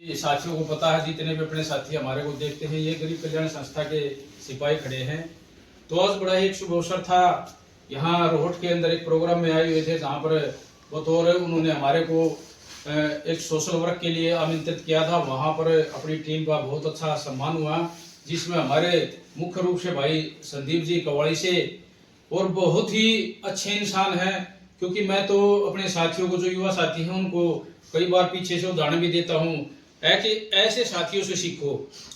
साथियों को पता है, जितने भी अपने साथी हमारे को देखते हैं, ये गरीब कल्याण संस्था के सिपाही खड़े हैं। तो आज बड़ा एक शुभ अवसर था, यहाँ रोहट के अंदर एक प्रोग्राम में आए हुए थे, जहाँ पर बतौर उन्होंने हमारे को एक सोशल वर्क के लिए आमंत्रित किया था। वहाँ पर अपनी टीम का बहुत अच्छा सम्मान हुआ, जिसमें हमारे मुख्य रूप से भाई संदीप जी कवाड़ी से, और बहुत ही अच्छे इंसान हैं। क्योंकि मैं तो अपने साथियों को, जो युवा साथी हैं, उनको कई बार पीछे से उदाहरण भी देता हूँ कि ऐसे साथियों से सीखो।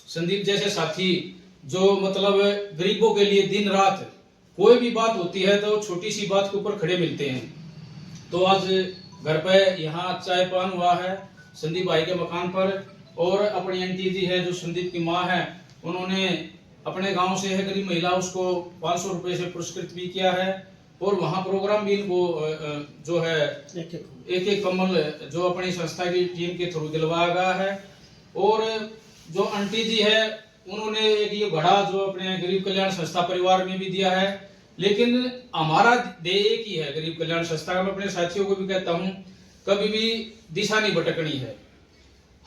संदीप जैसे साथी जो मतलब गरीबों के लिए दिन रात कोई भी बात होती है तो छोटी सी बात के ऊपर खड़े मिलते हैं। तो आज घर पे यहाँ चाय पान हुआ है संदीप भाई के मकान पर, और अपनी आंटी जी है जो संदीप की माँ है, उन्होंने अपने गांव से है गरीब महिला, उसको 500 रुपए से पुरस्कृत भी किया है। और वहाँ प्रोग्राम भी इनको जो है एक एक कम्बल जो अपनी संस्था की टीम के थ्रू दिलवाया गया है। और जो आंटी जी है, उन्होंने एक ये घड़ा जो अपने गरीब कल्याण संस्था परिवार में भी दिया है। लेकिन हमारा ध्येय एक ही है गरीब कल्याण संस्था का। मैं अपने साथियों को भी कहता हूँ, कभी भी दिशा नहीं भटकनी है।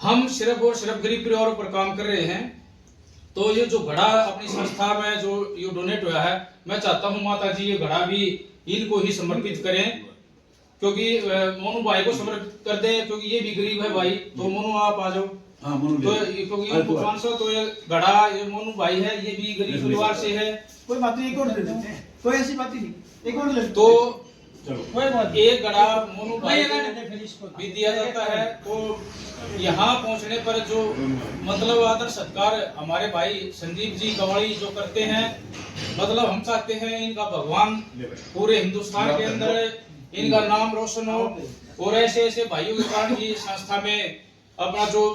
हम सिर्फ और सिर्फ गरीब परिवारों पर काम कर रहे हैं। तो ये जो घड़ा अपनी संस्था में जो ये डोनेट हुआ है, मैं चाहता हूँ माता जी ये घड़ा भी इनको ही समर्पित करें, क्योंकि मोनू भाई को समर्पित कर दे, क्योंकि ये भी गरीब है भाई। तो मोनू आप आ जाओ। तो क्योंकि इनको 500, तो ये घड़ा ये मोनू भाई है, ये भी गरीब परिवार से है। कोई बात नहीं, एक और दे देते हैं, कोई ऐसी बात ही नहीं, एक और ले लेते हैं। तो कोई बात एक घड़ा मोनू भाई भी दिया जाता है। तो यहाँ पहुँचने पर जो मतलब आदर सत्कार हमारे भाई संदीप जी कवाड़ी जो करते हैं, मतलब हम चाहते हैं इनका भगवान पूरे हिंदुस्तान के अंदर इनका नाम रोशन हो। और ऐसे ऐसे भाइयों के कारण ही संस्था में अपना जो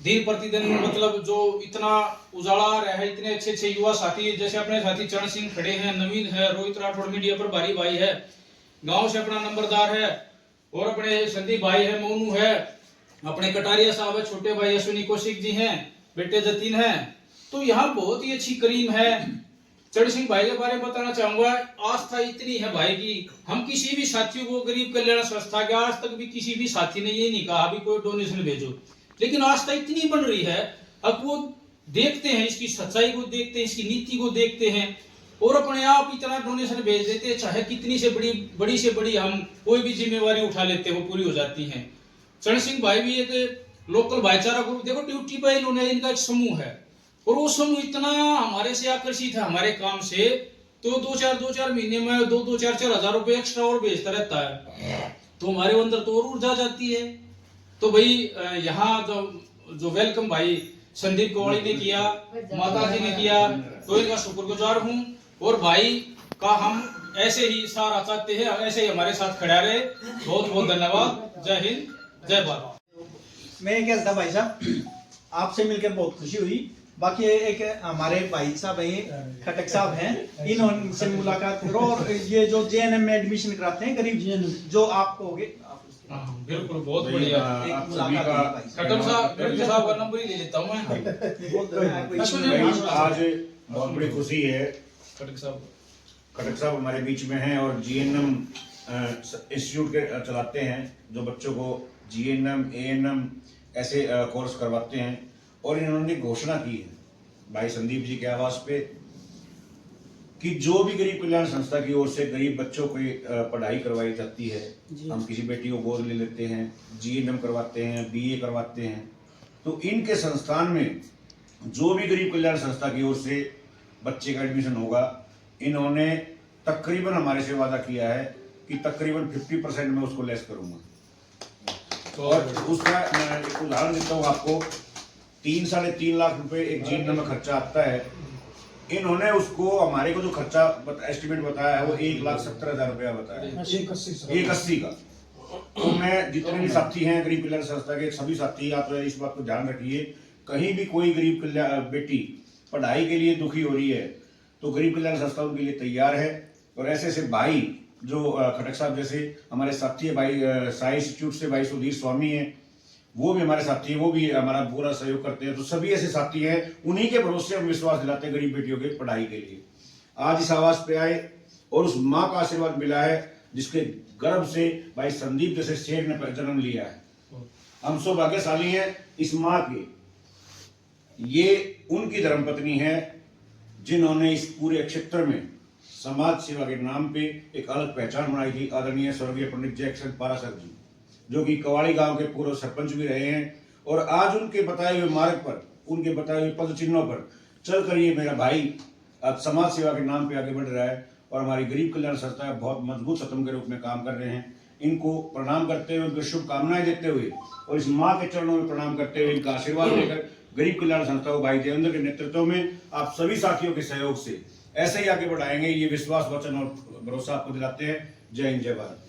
दिन प्रतिदिन मतलब जो इतना उजाला आ रहा है, इतने अच्छे अच्छे युवा साथी, जैसे अपने साथी चरण सिंह खड़े हैं, नवीन है, रोहित राठौड़ मीडिया पर भारी भाई है, गांव से अपना नंबरदार है, और अपने संदीप भाई है, मोनू है, अपने कटारिया साहब है, छोटे भाई अश्विनी कौशिक जी हैं, बेटे जतीन हैं। तो यहाँ बहुत ही अच्छी करीम है। चरण सिंह भाई के बारे में बताना चाहूंगा, आस्था इतनी है भाई की, हम किसी भी साथियों को गरीब कल्याण संस्था के आज तक भी किसी भी साथी ने ये नहीं कहा अभी कोई डोनेशन भेजो, लेकिन आस्था इतनी बन रही है। अब वो देखते हैं, इसकी सच्चाई को देखते हैं, इसकी नीति को देखते हैं, और अपने आप इतना डोनेशन भेज देते हैं। चाहे कितनी से बड़ी से बड़ी हम कोई भी जिम्मेवारी उठा लेते हैं, वो पूरी हो जाती है। चरण सिंह भाई भी एक लोकल भाईचारा ग्रुप, देखो ड्यूटी पर इन्होंने, इनका एक समूह है, और वो समूह इतना हमारे से आकर्षित है हमारे काम से, तो दो चार महीने में 2-4 हजार रुपए एक्स्ट्रा और भेजता रहता है। तो हमारे अंदर तो और ऊर्जा जाती है। तो भाई यहाँ जो वेलकम भाई संदीप कवाड़ी ने किया, माता जी ने किया, तो इनका शुक्रगुजार हूँ। और भाई का हम ऐसे ही सहारा चाहते हैं, ऐसे ही हमारे साथ खड़ा रहे। बहुत बहुत धन्यवाद। जय हिंद, जय भारत। मैं क्या था भाई साहब, आपसे मिलकर बहुत खुशी हुई। बाकी एक हमारे भाई साहब हैं, खटक साहब हैं, इनसे मुलाकात करो। और ये जो JNM में एडमिशन कराते हैं गरीब, जो आपको होगे बिल्कुल, बहुत बढ़िया। खटक साहब का नंबर ही ले लेता हूँ मैं। आज बहुत बड़ी खुशी है, खटक साहब हमारे बीच में हैं, और GNM इंस्टीट्यूट के चलाते हैं, जो बच्चों को GNM ANM ऐसे कोर्स करवाते हैं। और इन्होंने घोषणा की है भाई संदीप जी के आवास पे कि जो भी गरीब कल्याण संस्था की ओर से गरीब बच्चों को पढ़ाई करवाई जाती है, हम किसी बेटी को गोद ले लेते हैं, GNM करवाते हैं, BA करवाते हैं, तो इनके संस्थान में जो भी गरीब कल्याण संस्था की ओर से बच्चे का एडमिशन होगा, इन्होंने तकरीबन हमारे से वादा किया है कि तकरीबन 50% में उसको लेस करूंगा। और उसका मैं एक उदाहरण देता हूँ आपको, 3-3.5 लाख रुपए एक GNM में खर्चा आता है। इन्होंने उसको हमारे को जो खर्चा एस्टिमेट बताया है वो 1,70,000 रुपया बताया है, 180 का। तो मैं जितने भी साथी हैं गरीब कल्याण संस्था के, सभी साथी आप इस बात को ध्यान रखिए, कहीं भी कोई गरीब कल्याण बेटी पढ़ाई के लिए दुखी हो रही है तो गरीब कल्याण संस्था उनके लिए तैयार है। और ऐसे ऐसे भाई जो खटक साहब जैसे हमारे साथी है, भाई साई इंस्टीट्यूट से भाई सुधीर स्वामी है, वो भी हमारे साथी हैं, वो भी हमारा पूरा सहयोग करते हैं। तो सभी ऐसे साथी हैं, उन्हीं के भरोसे हम विश्वास दिलाते हैं गरीब बेटियों के पढ़ाई के लिए। आज इस आवास पे आए और उस माँ का आशीर्वाद मिला है जिसके गर्भ से भाई संदीप जैसे शेर ने जन्म लिया है। हम सौभाग्यशाली हैं इस माँ के। ये उनकी धर्मपत्नी है जिन्होंने इस पूरे क्षेत्र में समाज सेवा के नाम पे एक अलग पहचान बनाई थी। आदरणीय स्वर्गीय पंडित जयकिशन पाराशर जी, जो कि कवाड़ी गांव के पूर्व सरपंच भी रहे हैं, और आज उनके बताए हुए मार्ग पर, उनके बताए हुए पद चिन्हों पर चलकर ये मेरा भाई आज समाज सेवा के नाम पे आगे बढ़ रहा है और हमारी गरीब कल्याण संस्था बहुत मजबूत सतम के रूप में काम कर रहे हैं। इनको प्रणाम करते हुए, उनको शुभकामनाएं देते हुए और इस माँ के चरणों में प्रणाम करते हुए, इनका आशीर्वाद लेकर गरीब कल्याण संस्था को भाई देवेंद्र के नेतृत्व में आप सभी साथियों के सहयोग से ऐसे ही आगे बढ़ाएंगे, ये विश्वास, वचन और भरोसा आपको दिलाते हैं। जय हिंद, जय भारत।